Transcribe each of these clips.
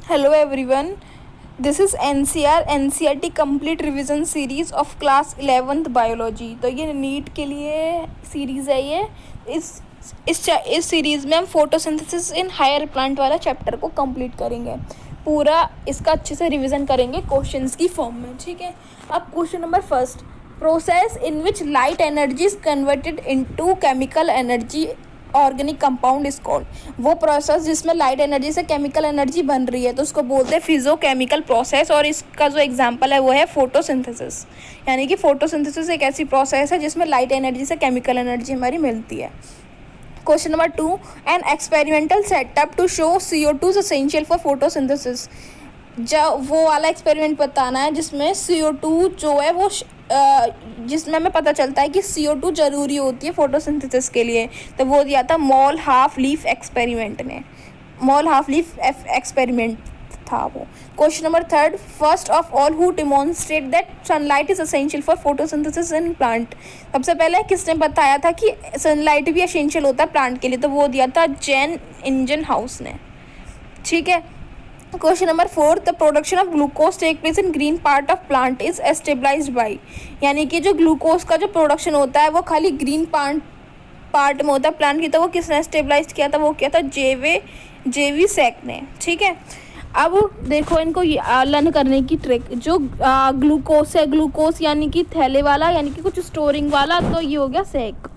Hello everyone, this is NCERT complete revision series of class 11th biology. तो ये NEET के लिए series है। ये इस सीरीज़ में हम फोटोसिंथेसिस इन हायर प्लांट वाला चैप्टर को कंप्लीट करेंगे। पूरा इसका अच्छे से रिवीजन करेंगे क्वेश्चंस की फॉर्म में। ठीक है, अब question number first, process in which light energy is converted into chemical energy organic compound is called. वो प्रोसेस जिसमें लाइट एनर्जी से केमिकल एनर्जी बन रही है तो उसको बोलते हैं फिजियोकेमिकल प्रोसेस। और इसका जो एग्जांपल है वो है फोटोसिंथेसिस। यानी कि फोटोसिंथेसिस एक ऐसी प्रोसेस है जिसमें लाइट एनर्जी से केमिकल एनर्जी हमारी मिलती है। Question number 2, an experimental setup to show CO2 is essential for photosynthesis. जब वो वाला एक्सपेरिमेंट बताना है जिसमें CO2 जो है वो जिसमें हमें पता चलता है कि CO2 ज़रूरी होती है फोटोसिंथेसिस के लिए। तो वो दिया था मॉल हाफ लीफ एक्सपेरिमेंट ने। मॉल हाफ लीफ एक्सपेरिमेंट था वो। Question number 3, first of all who demonstrate that sunlight is essential for photosynthesis in plant. सबसे पहले किसने बताया था कि सनलाइट भी एसेंशियल होता है प्लांट के लिए? तो वो दिया था जैन इंजनहाउस ने। ठीक है, question number 4, the production of glucose take place in green part of plant is established by. यानी कि जो ग्लूकोज का जो प्रोडक्शन होता है वो खाली ग्रीन पार्ट में होता है प्लांट की। तो वो किसने एस्टेब्लाइज किया था? वो किया था जेवी सैक ने। ठीक है, अब देखो इनको लर्न करने की ट्रिक। जो ग्लूकोज है, ग्लूकोज यानी कि थैले वाला, यानी कि कुछ स्टोरिंग वाला, तो ये हो गया सैक,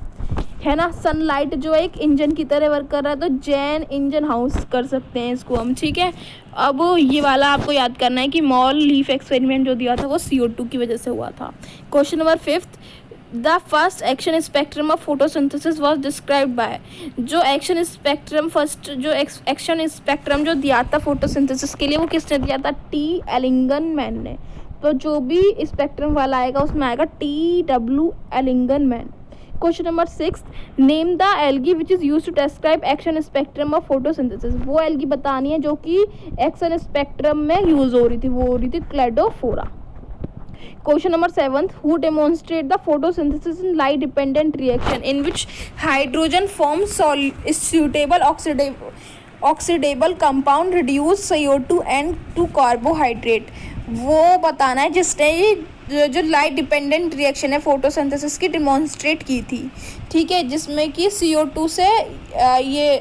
है ना। सनलाइट जो एक इंजन की तरह वर्क कर रहा है तो जैन इंजन हाउस कर सकते हैं इसको हम। ठीक है, अब ये वाला आपको याद करना है कि मॉल लीफ एक्सपेरिमेंट जो दिया था वो CO2 की वजह से हुआ था। Question number 5, the first action spectrum of photosynthesis was described bye. जो एक्शन स्पेक्ट्रम फर्स्ट जो एक्शन स्पेक्ट्रम जो दिया था फोटोसिंथेसिस के लिए वो किसने दिया था? T. एलिंगनमैन ने। तो जो भी स्पेक्ट्रम वाला आएगा उसमें आएगा TW एलिंगनमैन। Question number 6, name the algae which is use to describe action spectrum of photosynthesis. वो एल्गी बतानी है जो कि एक्शन स्पेक्ट्रम में यूज हो रही थी, वो हो रही थी Cladophora. Question number 7, who demonstrate the photosynthesis in light dependent reaction in which hydrogen form suitable oxidable compound reduce CO2 and to carbohydrate. वो बताना है जिसने जो लाइट डिपेंडेंट रिएक्शन है फोटोसिंथेसिस की डिमॉन्स्ट्रेट की थी। ठीक है, जिसमें कि CO2 से ये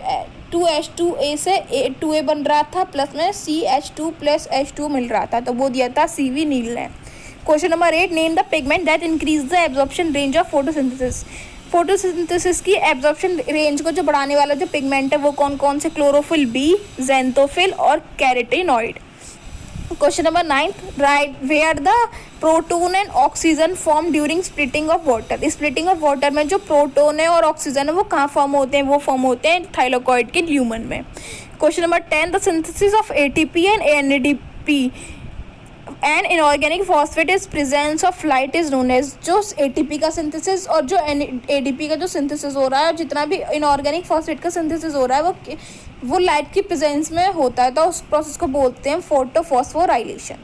2H2A से 2A बन रहा था, प्लस में CH2 प्लस H2 मिल रहा था। तो वो दिया था CV नील ने। Question number 8, name the pigment that increase the absorption range of photosynthesis. Photosynthesis की एब्जॉर्प्शन रेंज को जो बढ़ाने वाला जो पिगमेंट है वो कौन कौन से? क्लोरोफिल B, ज़ैंथोफिल और carotenoid. Question number 9, write where the proton and oxygen form during splitting of water. Splitting of water में जो प्रोटोन है और ऑक्सीजन है वो कहाँ फॉर्म होते हैं? वो फॉर्म होते हैं थाइलाकोइड के ल्यूमन में। Question number 10, the synthesis of ATP and NADP and inorganic phosphate is presence of light is known as. जो ATP का सिंथेसिस और जो ADP का जो सिंथेसिस हो रहा है, जितना भी इनऑर्गेनिक फॉस्फेट का सिंथेसिस हो रहा है वो लाइट की प्रेजेंस में होता है। तो उस प्रोसेस को बोलते हैं फोटोफॉस्फोराइलेशन।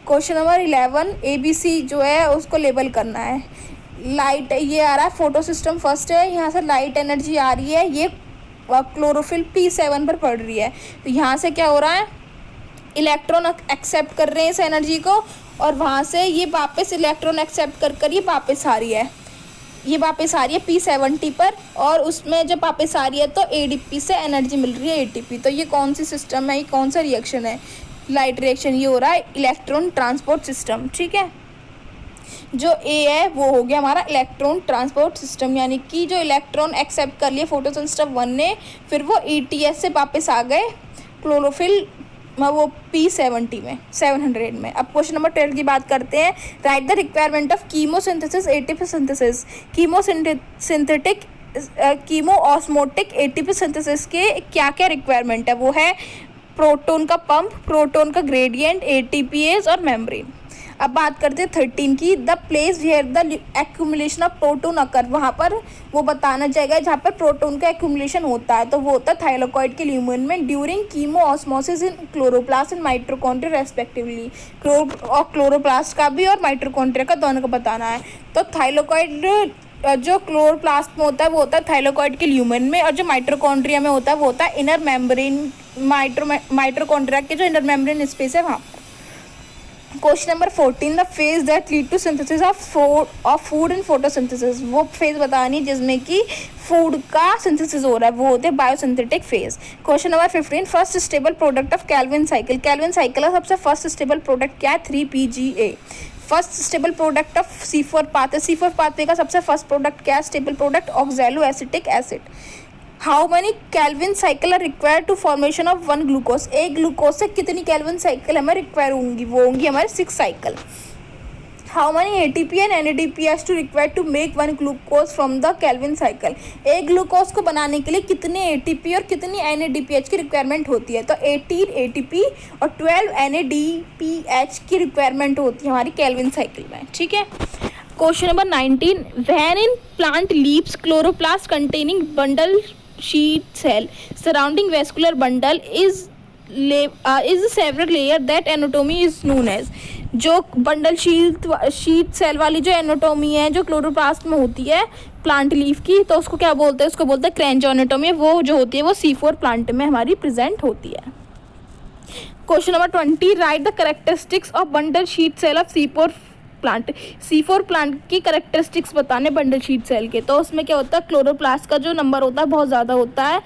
क्वेश्चन नंबर 11, ABC जो है उसको लेबल करना है। लाइट ये आ रहा है, फोटो सिस्टम फर्स्ट है, यहाँ से लाइट एनर्जी आ रही है, ये क्लोरोफिल P7 पर पड़ रही है। तो यहाँ से क्या हो रहा है? इलेक्ट्रॉन एक्सेप्ट कर रहे हैं इस एनर्जी को और वहाँ से ये वापस इलेक्ट्रॉन एक्सेप्ट कर ये वापस आ रही है, ये वापस आ रही है P70 पर। और उसमें जब वापस आ रही है तो ADP से एनर्जी मिल रही है ATP। तो ये कौन सी सिस्टम है? ये कौन सा रिएक्शन है? Light reaction. ये हो रहा है इलेक्ट्रॉन ट्रांसपोर्ट सिस्टम। ठीक है, जो A है वो हो गया हमारा इलेक्ट्रॉन ट्रांसपोर्ट सिस्टम, यानी कि जो इलेक्ट्रॉन एक्सेप्ट कर लिए फोटोसिंथेसिस 1 ने, फिर वो ETS से वापस आ गए क्लोरोफिल वो P70 में 700 में। अब क्वेश्चन नंबर 12 की बात करते हैं। Write the requirement of chemosynthesis ATP synthesis. Chemiosmotic ATP synthesis के क्या क्या रिक्वायरमेंट है? वो है प्रोटॉन का पंप, प्रोटॉन का ग्रेडियंट, ATPase और मेम्ब्रेन। अब बात करते हैं 13 की, the place where the accumulation of proton occur. वहाँ पर वो बताना जाएगा जहाँ पर प्रोटोन का एक्यूमुलेशन होता है, तो वो होता है थाइलाकोइड के ल्यूमन में during chemo osmosis in chloroplast and mitochondria respectively. Chloroplast का भी और माइटोकॉन्ड्रिया का दोनों का बताना है। तो थाइलाकोइड जो क्लोरोप्लास्ट में होता है वो होता है थाइलाकोइड के ल्यूमेन में, और जो माइटोकॉन्ड्रिया में होता है वो होता है इनर मेम्ब्रेन, माइटोकॉन्ड्रिया के जो इनर मेम्ब्रेन स्पेस है वहाँ पर। Question number 14, the phase that lead to synthesis of food in photosynthesis. वो फेज बतानी जिसमें कि फूड का सिंथेसिस हो रहा है, वो होते हैं biosynthetic phase. Question number 15, first stable product of Calvin cycle. Calvin cycle का सबसे फर्स्ट स्टेबल प्रोडक्ट क्या है? 3PGA। First stable product of C4 pathway. C4 pathway का सबसे फर्स्ट प्रोडक्ट क्या है? Stable product oxaloacetic acid. How many Calvin cycle are required to formation of 1 glucose. एक glucose से कितनी कैल्विन साइकिल हमें रिक्वायर होंगी? वो होंगी हमारे 6 cycle. How many ATP and NADP has to required to make 1 glucose from the Calvin cycle. एक glucose को बनाने के लिए कितने ATP और कितनी NADPH की रिक्वायरमेंट होती है? तो 18 ATP और 12 NADPH की रिक्वायरमेंट होती है हमारी कैल्विन साइकिल में, ठीक है। Question number 19, when in plant leaves chloroplast containing bundle sheet cell surrounding vascular bundle is several layer that anatomy is known as। जो बंडल शीट सेल वाली जो एनाटोमी है जो क्लोरोप्लास्ट में होती है प्लांट लीफ की, तो उसको क्या बोलते हैं? उसको बोलते हैं क्रेंचो एनाटोमी। वो जो होती है वो C4 प्लांट में हमारी प्रेजेंट होती है। Question number 20, write the characteristics of bundle sheath cell of C4 plant. C4 plant की कैरेक्टरिस्टिक्स बताने बंडल शीट सेल के। तो उसमें क्या होता है? क्लोरोप्लास्ट का जो नंबर होता है बहुत ज़्यादा होता है,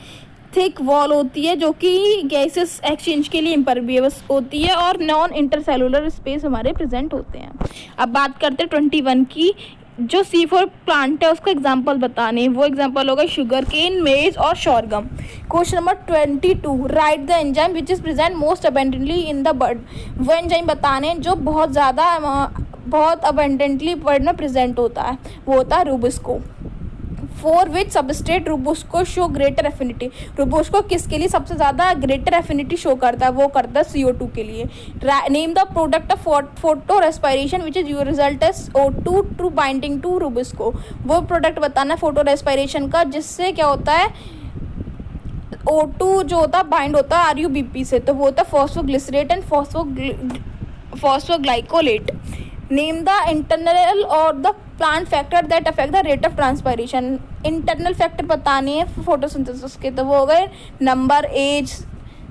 थिक वॉल होती है जो कि गैसेस एक्सचेंज के लिए इम्परवियस होती है, और नॉन इंटरसेलुलर स्पेस हमारे प्रेजेंट होते हैं। अब बात करते हैं 21 की। जो C4 प्लांट है उसका एग्जाम्पल बताने, वो एग्जाम्पल होगा शुगर केन, मेज और sorghum. Question number 22, write the enzyme which is present most abundantly in the bird. वो एंजाइम बताने जो बहुत अबेंडेंटली बर्ड में प्रेजेंट होता है, वो होता है rubisco. For which substrate rubisco show greater affinity. Rubisco किसके लिए सबसे ज़्यादा ग्रेटर एफिनिटी शो करता है? वो करता है CO2 के लिए। Name the product of photorespiration which is your result as O2 to binding to rubisco. वो प्रोडक्ट बताना है फोटो रेस्पिरेशन का जिससे क्या होता है O2 जो होता है बाइंड होता है RuBP से, तो वो होता है phosphoglycerate and phosphoglycolate. Name the internal और the plant factor that affect the rate of transpiration. Internal factor बताने हैं फोटोसिंथेसिस के, तो वो हो गए number, age,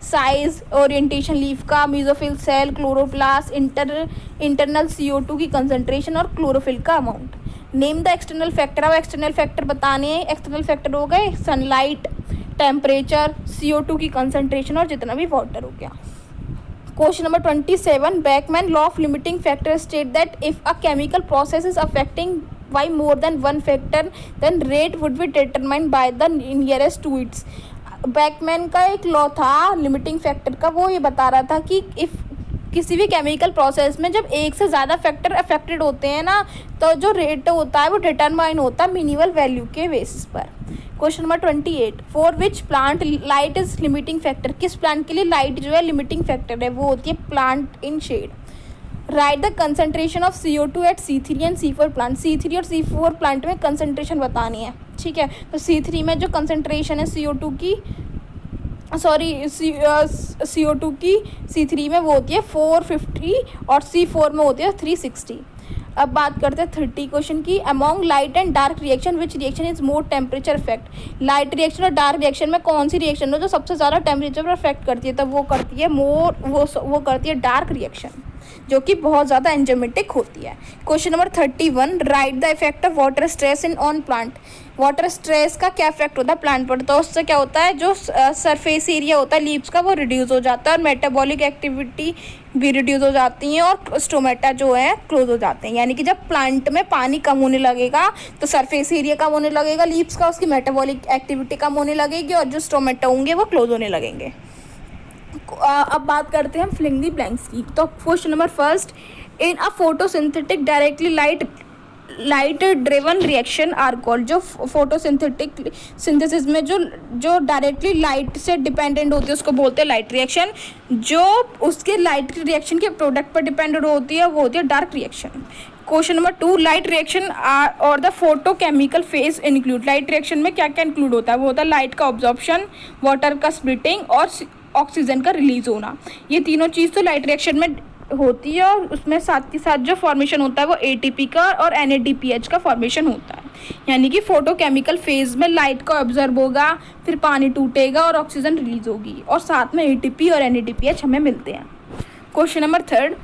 size, orientation leaf का, mesophyll cell, chloroplast, internal CO2 की कंसंट्रेशन और क्लोरोफिल का amount. Name the external factor. अब एक्सटर्नल फैक्टर बताने हैं। एक्सटर्नल फैक्टर हो गए सनलाइट, टेम्परेचर, CO2 की कंसंट्रेशन और जितना भी वाटर हो गया। Question number 27, Beckman law of limiting factor state that if a chemical process is affecting by more than one factor, then rate would be determined by the nearest to its। Beckman का एक law था limiting factor का, वो ये बता रहा था कि इफ़ किसी भी केमिकल प्रोसेस में जब एक से ज़्यादा फैक्टर अफेक्टेड होते हैं ना, तो जो रेट होता है वो डिटरमाइन होता है मिनिमल वैल्यू के बेसिस पर। Question number 28, for which plant light is limiting factor. किस प्लांट के लिए लाइट जो है लिमिटिंग फैक्टर है? वो होती है plant in shade. Write the concentration of CO2 at C3 and C4 plant. C3 और C4 प्लांट में कंसंट्रेशन बतानी है, ठीक है। तो C3 में जो कंसंट्रेशन है CO2 की CO2 की C3 में वो होती है 450 और C4 में होती है 360। अब बात करते हैं 30 क्वेश्चन की। Among light and dark reaction which reaction is more temperature effect. Light reaction और डार्क रिएक्शन में कौन सी रिएक्शन है जो सबसे ज़्यादा टेम्परेचर पर अफेक्ट करती है? तो वो करती है वो करती है डार्क रिएक्शन, जो कि बहुत ज़्यादा एंजाइमेटिक होती है। Question number 31, right the effect of water stress in on plant. Water stress का क्या इफेक्ट होता है प्लांट पर? तो उससे क्या होता है जो सरफेस एरिया होता है लीव्स का वो रिड्यूस हो जाता है, और मेटाबॉलिक एक्टिविटी भी रिड्यूस हो जाती हैं, और स्टोमेटा जो है क्लोज हो जाते हैं। यानी कि जब प्लांट में पानी कम होने लगेगा तो सरफेस एरिया कम होने लगेगा लीव्स का, उसकी मेटाबॉलिक एक्टिविटी कम होने लगेगी, और जो स्टोमेटा होंगे वो क्लोज होने लगेंगे। अब बात करते हैं हम फिलिंग द ब्लैंक्स की। तो question number first, in a photosynthetic directly light driven reaction are called. जो फोटोसिंथेटिक सिंथेसिस में जो डायरेक्टली लाइट से डिपेंडेंट होती है उसको बोलते हैं लाइट रिएक्शन। जो उसके लाइट रिएक्शन के प्रोडक्ट पर डिपेंडेंट होती है वो होती है dark reaction. Question number 2, light reaction और the photochemical phase include. Light reaction में क्या क्या इंक्लूड होता है? वो होता है लाइट का ऑब्जॉर्प्शन, वाटर का स्प्लिटिंग और ऑक्सीजन का रिलीज होना। ये तीनों चीज़ तो लाइट रिएक्शन में होती है, और उसमें साथ के साथ जो फॉर्मेशन होता है वो ATP का और NADPH का फॉर्मेशन होता है। यानी कि फोटोकेमिकल फेज में लाइट को ऑब्जर्व होगा, फिर पानी टूटेगा और ऑक्सीजन रिलीज होगी, और साथ में ATP और NADPH हमें मिलते हैं। Question number 3,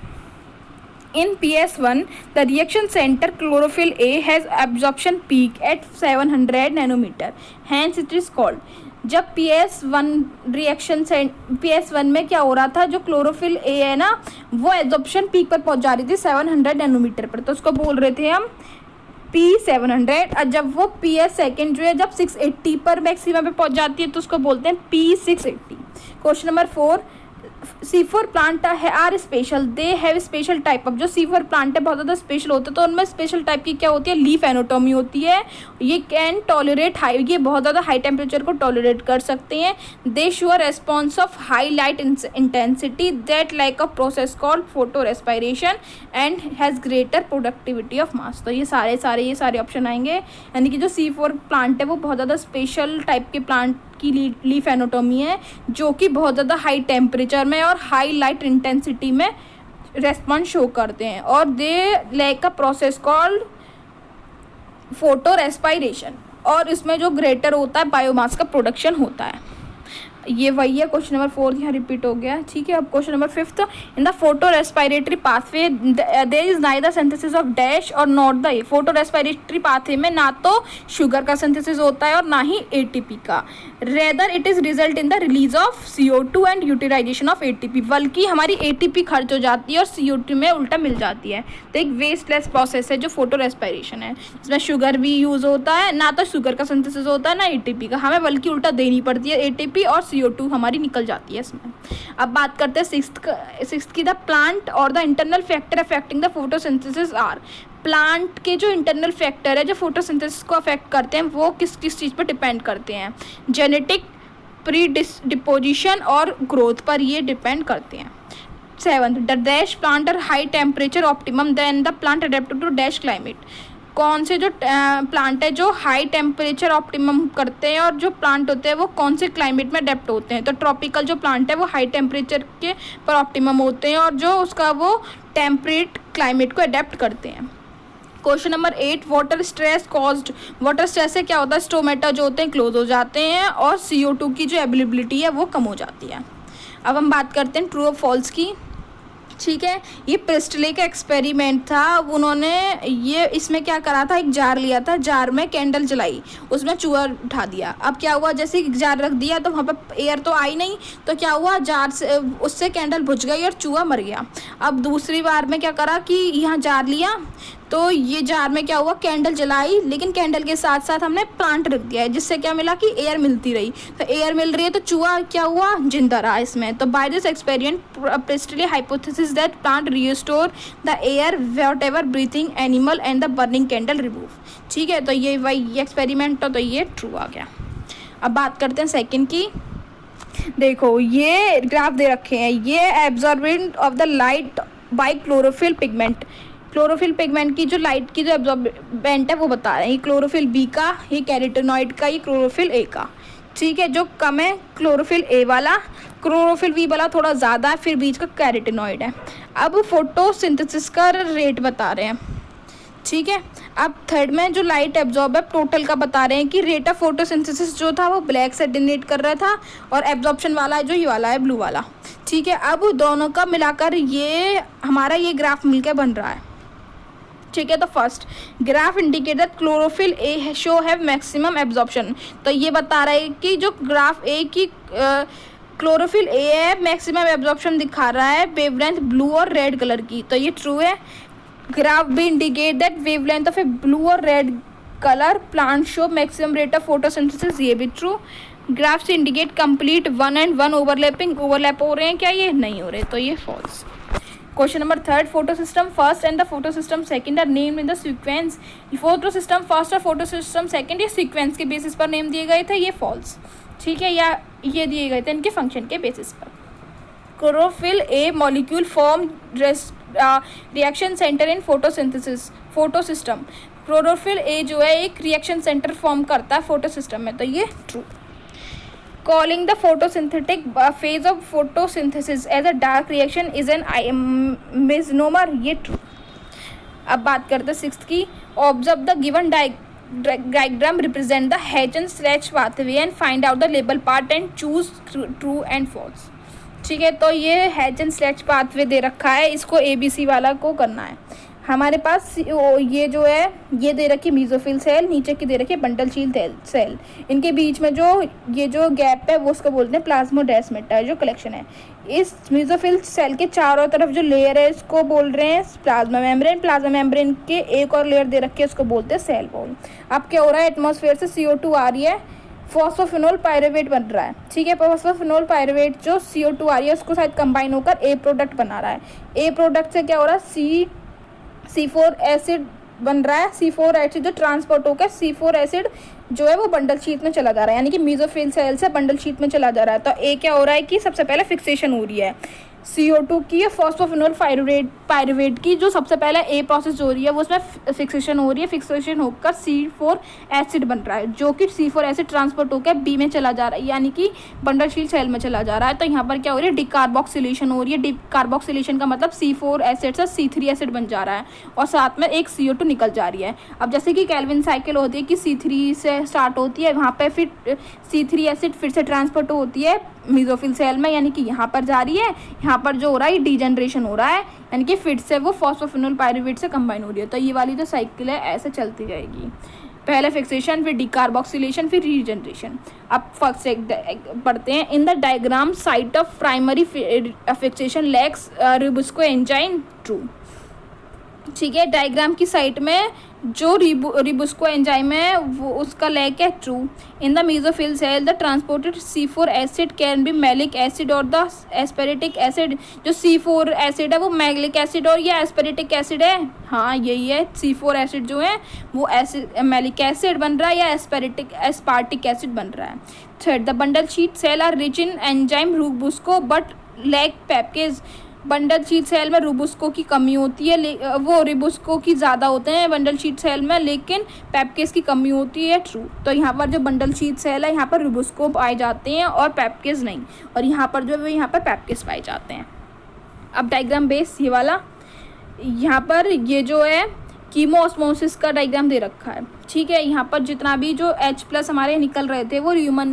in PS1 the reaction center chlorophyll A has absorption peak at 700 nanometer, hence it is called। जब PS1 में क्या हो रहा था, जो क्लोरोफिल ए है ना वो एब्जॉर्प्शन पीक पर पहुंच जा रही थी 700 नैनोमीटर पर, तो उसको बोल रहे थे हम P700। और जब वो PS सेकेंड जो है जब 680 पर मैक्सिमम पे पहुंच जाती है तो उसको बोलते हैं P680। Question number 4, C4 plant are special, they have special type of. जो C4 प्लांट है बहुत ज़्यादा स्पेशल होता है, तो उनमें स्पेशल टाइप की क्या होती है, लीफ एनाटॉमी होती है। ये कैन टॉलरेट हाई, ये बहुत ज़्यादा हाई टेम्परेचर को टॉलरेट कर सकते हैं। दे show a response of high light intensity that like a process called photo respiration and has greater productivity of mass. तो ये सारे ऑप्शन आएंगे, यानी कि जो C4 प्लांट है वो बहुत ज़्यादा स्पेशल टाइप के प्लांट की लीफ एनाटॉमी है, जो कि बहुत ज़्यादा हाई टेम्परेचर में और हाई लाइट इंटेंसिटी में रेस्पॉन्स शो करते हैं, और they like a process called photo respiration, और इसमें जो ग्रेटर होता है बायोमास का प्रोडक्शन होता है। ये वही है, क्वेश्चन नंबर 4 यहाँ रिपीट हो गया। ठीक है, अब question number 5, in the photorespiratory pathway there is neither synthesis of dash और not the a. Photorespiratory pathway में ना तो शुगर का सिंथेसिस होता है और ना ही ATP का, rather it is result in the release of CO2 and utilisation of ATP, बल्कि हमारी ATP खर्च हो जाती है और CO2 में उल्टा मिल जाती है। तो एक वेस्टलेस प्रोसेस है जो फोटो रेस्पायरेशन है, इसमें शुगर भी यूज़ होता है, ना तो शुगर का सिंथेसिस होता है ना ATP का, हमें बल्कि उल्टा देनी पड़ती है ATP और CO2 हमारी निकल जाती है इसमें। अब बात करते हैं सिक्स्थ की, द प्लांट और the internal factor affecting the photosynthesis are. Plant के जो इंटरनल फैक्टर है जो फोटोसिंथेसिस को अफेक्ट करते हैं वो किस किस चीज़ पर डिपेंड करते हैं, जेनेटिक, प्री डिपोजिशन और ग्रोथ पर ये डिपेंड करते हैं। 7, the dash plant are high temperature optimum than the plant adapted to dash climate. कौन से जो प्लांट है जो हाई टेम्परेचर ऑप्टिमम करते हैं और जो प्लांट होते हैं वो कौन से क्लाइमेट में अडेप्ट होते हैं। तो ट्रॉपिकल जो प्लांट है वो हाई टेम्परेचर के पर ऑप्टिमम होते हैं, और जो उसका वो टेम्परेट क्लाइमेट को अडेप्ट करते हैं। Question number 8, water stress caused. Water stress से क्या होता है, स्टोमेटा जो होते हैं क्लोज हो जाते हैं और CO2 की जो अवेलेबिलिटी है वो कम हो जाती है। अब हम बात करते हैं ट्रू और फॉल्स की। ठीक है, ये प्रिस्टले का एक्सपेरिमेंट था। उन्होंने ये इसमें क्या करा था, एक जार लिया था, जार में कैंडल जलाई, उसमें चूहा उठा दिया। अब क्या हुआ, जैसे ही जार रख दिया तो वहाँ पर एयर तो आई नहीं, तो क्या हुआ, जार से उससे कैंडल बुझ गई और चूहा मर गया। अब दूसरी बार में क्या करा कि यहाँ जार लिया, तो ये जार में क्या हुआ, कैंडल जलाई, लेकिन कैंडल के साथ साथ हमने प्लांट रख दिया है, जिससे क्या मिला कि एयर मिलती रही। तो एयर मिल रही है तो चूहा क्या हुआ, जिंदा रहा इसमें। तो by this experiment Priestley hypothesis that plant restore the air whatever breathing animal and the burning candle remove. ठीक है, तो ये वही एक्सपेरिमेंट, तो ये ट्रू आ गया। अब बात करते हैं सेकेंड की। देखो ये ग्राफ दे रखे हैं, ये absorbent of the light by chlorophyll pigment. Chlorophyll pigment की जो लाइट की जो एब्जॉर्बेंट है वो बता रहे हैं, ये क्लोरोफिल बी का, ये कैरोटीनॉइड का, ये क्लोरोफिल ए का। ठीक है, जो कम है क्लोरोफिल ए वाला, क्लोरोफिल बी वाला थोड़ा ज़्यादा है, फिर बीच का कैरोटीनॉइड है। अब फोटोसिंथेसिस का रेट बता रहे हैं। ठीक है, अब थर्ड में जो लाइट एब्जॉर्ब है टोटल का बता रहे हैं कि रेट ऑफ फोटोसिंथेसिस जो था वो ब्लैक से डिनोट कर रहा था, और एब्जॉर्प्शन वाला है जो ये वाला है ब्लू वाला। ठीक है, अब दोनों का मिलाकर ये हमारा ये ग्राफ मिलकर बन रहा है। ठीक है, तो first graph indicate that chlorophyll A show have maximum absorption. तो ये बता रहा है कि जो ग्राफ ए की क्लोरोफिल ए है मैक्सिमम एब्जॉर्प्शन दिखा रहा है वेवलेंथ ब्लू और रेड कलर की, तो ये ट्रू है। ग्राफ भी indicate that wavelength of a blue और red colour plant show maximum rate of photosynthesis, ये भी ट्रू। ग्राफ से इंडिकेट कंप्लीट 1 and 1 ओवरलैप हो रहे हैं क्या, ये नहीं हो रहे, तो ये false. Question number 3, photosystem first and the photosystem second are named in the sequence. Photosystem first और फोटो सिस्टम सेकंड ये सीक्वेंस के बेसिस पर नेम दिए गए थे, ये फॉल्स। ठीक है, या ये दिए गए थे इनके फंक्शन के बेसिस पर। Chlorophyll a molecule form reaction centre in photosynthesis photosystem. Chlorophyll a जो है एक रिएक्शन सेंटर फॉर्म करता है फोटो सिस्टम में, तो ये true. Calling the photosynthetic phase of photosynthesis as a dark reaction is an misnomer, ये true। अब बात करते हैं सिक्स्थ की। Observe the given diagram represent the Hatch pathway and find out the label part and choose true and false. ठीक है, तो ये Hatch पाथवे दे रखा है, इसको ABC वाला को करना है। हमारे पास ये जो है ये दे रखी मीजोफिल सेल, नीचे की दे रखी बंडल सेल। इनके बीच में जो ये जो गैप है वो उसको बोलते हैं प्लाज्मोडेस्माटा, जो कलेक्शन है। इस मीजोफिल सेल के चारों तरफ जो लेयर है इसको बोल रहे हैं प्लाज्मा मेम्ब्रेन। प्लाज्मा मेम्ब्रेन के एक और लेयर दे रखी है उसको बोलते हैं सेल वॉल। अब क्या हो रहा है, एटमॉस्फेयर से CO2 आ रही है, फॉस्फोफिनोल पायरुवेट बन रहा है। ठीक है, फॉस्फोफिनोल पायरुवेट जो CO2 आ रही है उसको शायद कंबाइन होकर ए प्रोडक्ट बना रहा है। ए प्रोडक्ट से क्या हो रहा है, C4 एसिड बन रहा है। C4 एसिड जो ट्रांसपोर्ट होकर C4 एसिड जो है वो बंडल शीट में चला जा रहा है, यानी कि मीजोफिल सेल से बंडल शीट में चला जा रहा है। तो ए क्या हो रहा है कि सबसे पहले फिक्सेशन हो रही है CO2 की या फॉस्फोफिनोल पायरुवेट की, जो सबसे पहले ए प्रोसेस हो रही है वो उसमें फिक्सेशन हो रही है। फिक्सेशन होकर C4 एसिड बन रहा है, जो कि C4 एसिड ट्रांसपोर्ट होकर बी में चला जा रहा है, यानी कि बंडल शीट सेल में चला जा रहा है। तो यहाँ पर क्या हो रही है, डिकार्बोक्सिलेशन हो रही है। डिकार्बोक्सिलेशन का मतलब C4 एसिड से C3 एसिड बन जा रहा है और साथ में एक CO2 निकल जा रही है। अब जैसे कि केल्विन साइकिल होती है कि C3 से स्टार्ट होती है, वहाँ पर फिर C3 एसिड फिर से ट्रांसपोर्ट होती है मीजोफिल सेल में, यानी कि यहाँ पर जा रही है। यहाँ पर जो हो रहा है डीजनरेशन हो रहा है, यानी कि फिर से वो फॉस्फोफिनोल पायरुवेट से कंबाइन हो रही है। तो ये वाली जो साइकिल है ऐसे चलती रहेगी, पहले फिक्सेशन, फिर डिकार्बोक्सिलेशन, फिर रीजनरेशन। अब फर्स्ट पढ़ते हैं। In the diagram site of primary fixation lacks rubisco enzyme true. ठीक है, डायग्राम की साइट में जो रिबुस्को एंजाइम है वो उसका लैक है true. In the mesophyll cell the transported C4 acid can be malic acid और द एस्पेरेटिक एसिड। जो C4 एसिड है वो मैलिक एसिड और ये एस्पेरेटिक एसिड है। हाँ यही है, C4 एसिड जो है वो मैलिक एसिड बन रहा है या एस्पार्टिक एसिड बन रहा है। Third, the bundle sheath cell are rich in enzyme rubisco but lack PEPcase. Bundle sheath cell में रिबुस्को की कमी होती है, वो रिबुस्को की ज़्यादा होते हैं बंडल शीट सेल में, लेकिन पैपकेज की कमी होती है ट्रू। तो यहाँ पर जो बंडल शीट सेल है यहाँ पर रिबुस्को पाए जाते हैं और पैपकेज नहीं, और यहाँ पर जो है यहाँ पर पैपकेज पाए जाते हैं। अब डायग्राम बेस ये वाला, यहाँ पर ये जो है कीमोस्मोसिस का डायग्राम दे रखा है। ठीक है, यहाँ पर जितना भी जो H+ हमारे निकल रहे थे वो ल्यूमन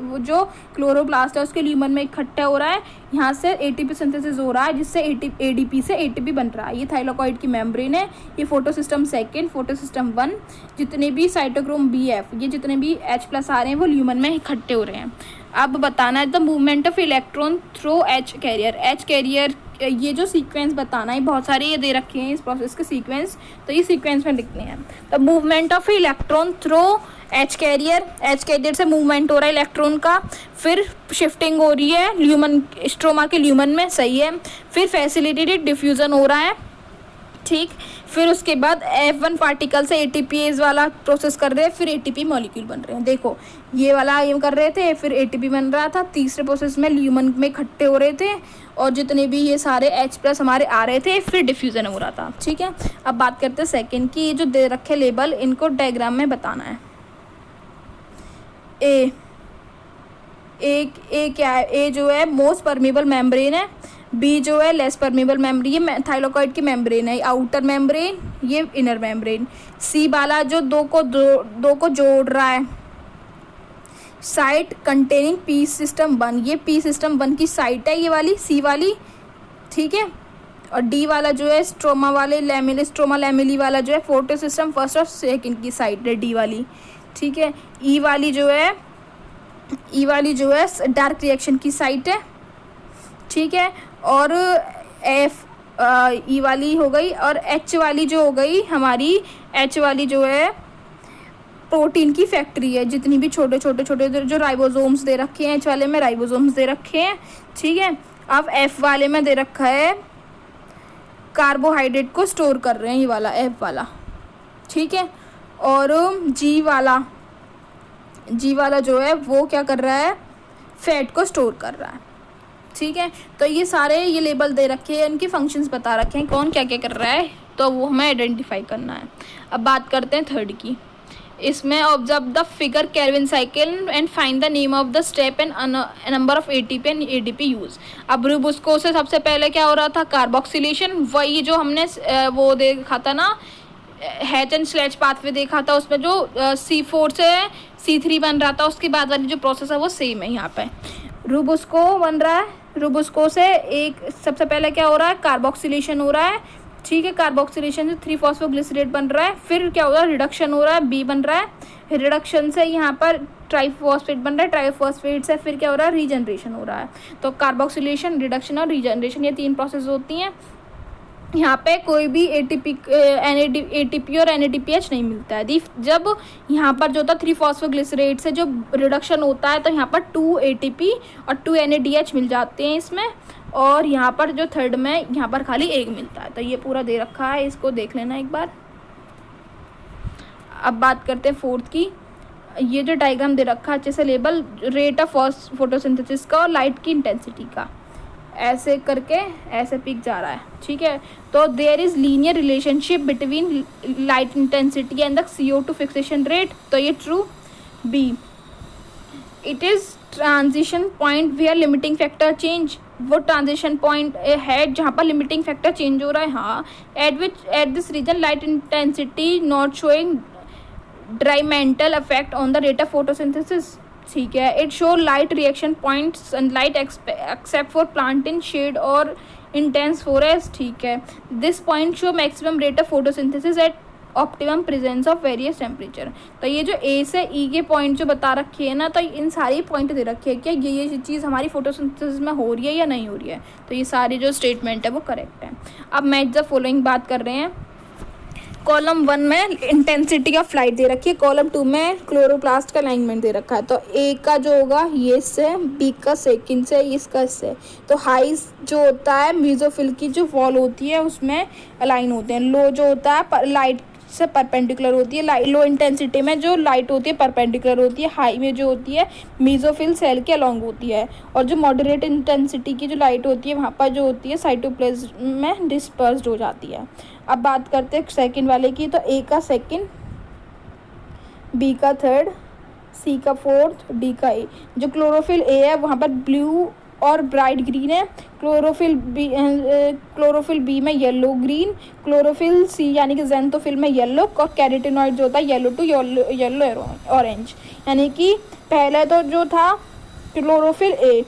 वो जो क्लोरोप्लास्ट है उसके ल्यूमन में इकट्ठा हो रहा है। यहाँ से ATP सिंथेसिस हो रहा है जिससे ADP से ATP बन रहा है। ये थाइलाकॉइड की मेम्ब्रेन है। ये फोटोसिस्टम 2, फोटोसिस्टम 1, जितने भी साइटोक्रोम BF ये जितने भी H+ आ रहे हैं वो ल्यूमन में इकट्ठे हो रहे हैं। अब बताना है the movement of electron through H carrier. ये जो सीक्वेंस बताना है, बहुत सारे ये दे रखे हैं इस प्रोसेस के सीक्वेंस, तो ये सीक्वेंस में लिखने हैं। तो movement of electron through H carrier से मूवमेंट हो रहा है इलेक्ट्रॉन का, फिर शिफ्टिंग हो रही है ल्यूमन स्ट्रोमा के ल्यूमन में, सही है। फिर फैसिलिटेटेड डिफ्यूज़न हो रहा है, ठीक। फिर उसके बाद F1 पार्टिकल से ATPase वाला प्रोसेस कर रहे हैं, फिर ATP मॉलिक्यूल बन रहे हैं। देखो ये वाला ये कर रहे थे, फिर ATP बन रहा था। तीसरे प्रोसेस में ल्यूमन में इकट्ठे हो रहे थे और जितने भी ये सारे H+ हमारे आ रहे थे, फिर डिफ्यूज़न हो रहा था। ठीक है, अब बात करते हैं सेकेंड की। ये जो दे रखे लेबल इनको डायग्राम में बताना है। ए क्या है, ए जो है मोस्ट परमेबल मेम्ब्रेन है, बी जो है लेस परमेबल मेम्ब्रेन, ये थाइलाकॉइड की मेम्ब्रेन है, आउटर मेम्ब्रेन, ये इनर मेम्ब्रेन। सी वाला जो दो को जोड़ रहा है, साइट कंटेनिंग P सिस्टम 1, ये P सिस्टम 1 की साइट है ये वाली सी वाली, ठीक है। और डी वाला जो है स्ट्रोमा लैमेली वाला जो है फोटो सिस्टम 1 और 2 की साइट है डी वाली, ठीक है। ई वाली जो है डार्क रिएक्शन की साइट है, ठीक है। और ई वाली हो गई, और एच वाली जो हो गई हमारी, एच वाली जो है प्रोटीन की फैक्ट्री है। जितनी भी छोटे जो राइबोसोम्स दे रखे हैं, एच वाले में राइबोसोम्स दे रखे हैं, ठीक है। अब एफ वाले में दे रखा है कार्बोहाइड्रेट को स्टोर कर रहे हैं, ये वाला एफ वाला, ठीक है। और जी वाला जो है वो क्या कर रहा है, फैट को स्टोर कर रहा है, ठीक है। तो ये सारे ये लेबल दे रखे हैं, इनके फंक्शंस बता रखे हैं, कौन क्या क्या कर रहा है, तो वो हमें आइडेंटिफाई करना है। अब बात करते हैं थर्ड की। इसमें observe the figure Calvin cycle and find the name of the step and number of ATP and ADP use. अब रिबुस्को से सबसे पहले क्या हो रहा था, कार्बोक्सिलेशन, वही जो हमने वो देखा था ना हैच एंड स्लेच पाथवे देखा था, उसमें जो C4 से C3 बन रहा था, उसके बाद वाली जो प्रोसेस है वो सेम है यहाँ पे। रूबुस्को बन रहा है, रूबुस्को से एक सबसे पहले क्या हो रहा है, कार्बोक्सिलेशन हो रहा है, ठीक है। कार्बोक्सिलेशन से 3-फॉस्फोग्लिसरेट बन रहा है, फिर क्या हो रहा है, रिडक्शन हो रहा है, B बन रहा है, रिडक्शन से यहाँ पर ट्राइफॉस्फेट बन रहा है, ट्राइफॉस्फेट से फिर क्या हो रहा है, रीजनरेशन हो रहा है। तो कार्बोक्सिलेशन, रिडक्शन और रीजनरेशन, ये 3 प्रोसेस होती हैं। यहाँ पे कोई भी ATP और NADPH नहीं मिलता है। जब यहाँ पर जो होता है 3-फॉस्फोग्लिसरेट से जो रिडक्शन होता है, तो यहाँ पर 2 ATP और 2 NADH मिल जाते हैं इसमें, और यहाँ पर जो थर्ड में यहाँ पर खाली 1 मिलता है। तो ये पूरा दे रखा है, इसको देख लेना एक बार। अब बात करते हैं फोर्थ की। ये जो डायग्राम दे रखा है अच्छे से लेबल, रेट ऑफ फोटोसिंथेसिस का और लाइट की इंटेंसिटी का, ऐसे करके ऐसे पिक जा रहा है, ठीक है। तो there is linear relationship between light intensity and the CO2 fixation rate, तो ये true. B, it is transition point where limiting factor change, वो ट्रांजिशन पॉइंट है जहाँ पर लिमिटिंग फैक्टर चेंज हो रहा है, हाँ। At this region light intensity not showing detrimental effect on the rate of photosynthesis, ठीक है। It show light reaction point sunlight except for plant in shade और इंटेंस फॉरेस्ट, ठीक है। This point show maximum rate of photosynthesis at optimum presence of various temperature. तो ये जो A से E के पॉइंट जो बता रखे हैं ना, तो इन सारी पॉइंट दे रखी है क्या ये चीज़ हमारी फोटोसिंथेसिस में हो रही है या नहीं हो रही है। तो ये सारी जो स्टेटमेंट है वो करेक्ट है। अब मैच द फॉलोइंग बात कर रहे हैं। कॉलम 1 में इंटेंसिटी ऑफ लाइट दे रखी है, कॉलम 2 में क्लोरोप्लास्ट का अलाइनमेंट दे रखा है। तो A का जो होगा ये इससे, B का सेकंड से, इसका इससे। तो हाई जो होता है मीजोफिल की जो वॉल होती है उसमें अलाइन होते हैं, लो जो होता है लाइट से परपेंडिकुलर होती है। लो इंटेंसिटी में जो लाइट होती है परपेंडिकुलर होती है, हाई में जो होती है मीजोफिल सेल के अलॉन्ग होती है, और जो मॉडरेट इंटेंसिटी की जो लाइट होती है वहाँ पर जो होती है साइटोप्लाज्म में डिस्पर्स्ड हो जाती है। अब बात करते हैं सेकंड वाले की। तो A का सेकंड, B का थर्ड, C का फोर्थ, D का A। जो क्लोरोफिल A है वहाँ पर ब्लू और ब्राइट ग्रीन है, क्लोरोफिल बी में येलो ग्रीन, क्लोरोफिल C यानी कि ज़ेंथोफिल में येलो, और कैरोटीनॉइड जो होता है येलो टू येलो ऑरेंज। यानी कि पहले तो जो था chlorophyll A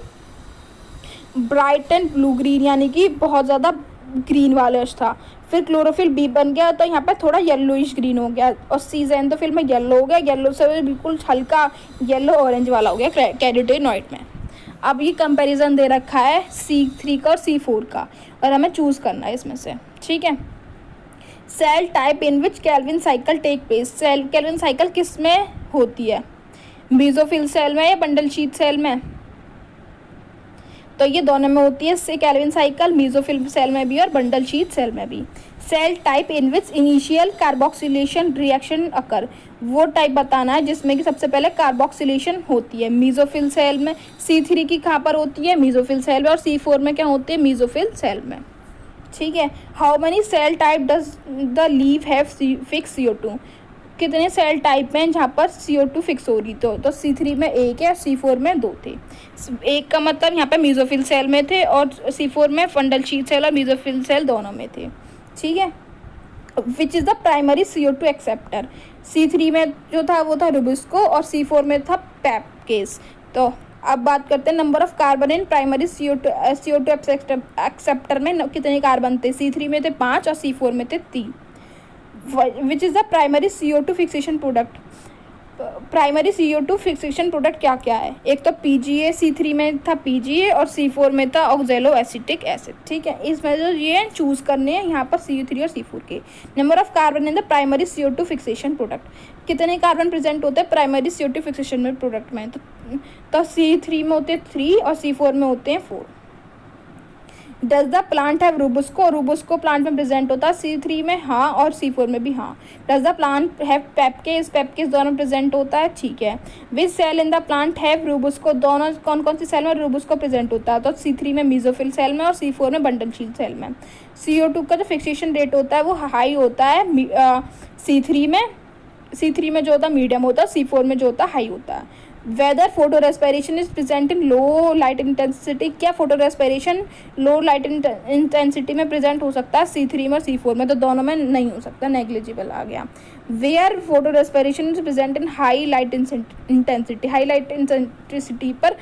bright and blue green यानी कि बहुत ज़्यादा ग्रीन वाला था, फिर क्लोरोफिल B बन गया तो यहाँ पर थोड़ा येलोइश ग्रीन हो गया, और C ज़ेंथोफिल में येलो हो गया, येलो से बिल्कुल हल्का येलो ऑरेंज वाला हो गया कैरोटीनॉइड में। अब ये कंपैरिजन दे रखा है C3 का और C4 का, और हमें चूज़ करना है इसमें से, ठीक है। Cell type in which Calvin cycle take place, cell Calvin cycle किस में होती है, मेसोफिल सेल में या बंडल शीट सेल में। तो ये दोनों में होती है से केल्विन साइकिल, मेसोफिल सेल में भी और बंडल शीट सेल में भी। Cell type in which initial carboxylation reaction occur, वो टाइप बताना है जिसमें कि सबसे पहले कार्बोक्सिलेशन होती है। मेसोफिल सेल में C3 की कहाँ पर होती है, मेसोफिल सेल में, और C4 में क्या होती है, मेसोफिल सेल में, ठीक है। How many cell type does the leave have fix CO2, कितने सेल टाइप में जहाँ पर CO2 फिक्स हो रही। तो C3 में 1 है, C4 में 2 थे। 1 का मतलब यहाँ पे मेसोफिल सेल में थे, और C4 में बंडल शीट सेल और मेसोफिल सेल दोनों में थे, ठीक है। Which is the primary CO2 acceptor, C3 में जो था वो था रूबिस्को, और C4 में था पैपकेस। तो अब बात करते हैं number of carbon in primary CO2 acceptor में कितने कार्बन थे। C3 में थे 5 और C4 में थे 3। Which is the primary CO2 fixation product, primary CO2 fixation product क्या क्या है। एक तो PGA, C3 में था PGA और C4 में था ऑक्जेलो एसिटिक एसिड, ठीक है। इसमें जो ये चूज़ करने हैं यहाँ पर C3 और C4 के। Number of carbon in the primary CO2 fixation product, कितने कार्बन प्रेजेंट होते हैं प्राइमरी CO2 फिक्सेशन में प्रोडक्ट में। तो C3 में होते हैं 3 और C4 में होते हैं 4। Does the plant have rubisco, rubisco plant में प्रेजेंट होता है C3 में हाँ, और C4 में भी हाँ। Does the plant have PEPcase, PEPcase दोनों प्रेजेंट होता है, ठीक है। Which cell in the plant have rubisco, दोनों कौन कौन सी सेल में रूबुस्को प्रेजेंट होता है। तो C3 में मेसोफिल सेल में और C4 में बंडल शीट सेल में। CO2 का जो फिक्सेशन रेट होता है वो हाई होता है C3 में जो होता है मीडियम होता है, C4 में जो होता है हाई होता है। Whether photorespiration is present in low light intensity, क्या photorespiration low light intensity में प्रेजेंट हो सकता है C3 में और C4 में, तो दोनों में नहीं हो सकता, नेग्लिजिबल आ गया। Where photorespiration is present in high light intensity, high light intensity पर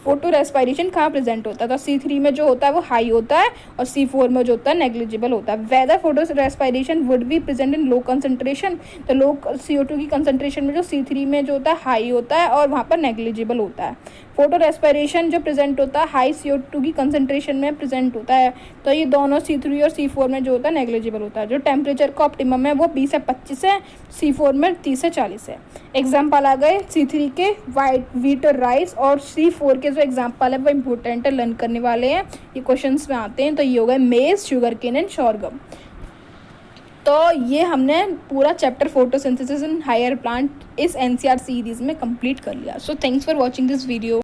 फोटो रेस्पिरेशन कहाँ प्रेजेंट होता है, तो C3 में जो होता है वो हाई होता है और C4 में जो होता है नेग्लिजिबल होता है। Whether photorespiration would be present in low concentration, तो लो CO2 की कंसंट्रेशन में जो C3 में जो होता है हाई होता है और वहाँ पर नेग्लिजिबल होता है। फोटो रेस्पिरेशन जो प्रेजेंट होता है हाई CO2 की कंसंट्रेशन में प्रेजेंट होता है, तो ये दोनों C3 और C4 में जो होता है नेग्लिजिबल होता है। जो टेम्परेचर का ऑप्टिमम है वो 20 से 25 है, C4 में 30 से 40 है। एग्जाम्पल आ गए C3 के व्हीट और राइस, और C4 के जो एग्जाम्पल है वो इम्पोर्टेंट है, लर्न करने वाले हैं, ये क्वेश्चंस में आते हैं। तो ये हो गए मेज, शुगर केन एंड शोरगम। तो ये हमने पूरा chapter photosynthesis in higher plant इस NCR सीरीज़ में कंप्लीट कर लिया। So thanks for watching this video.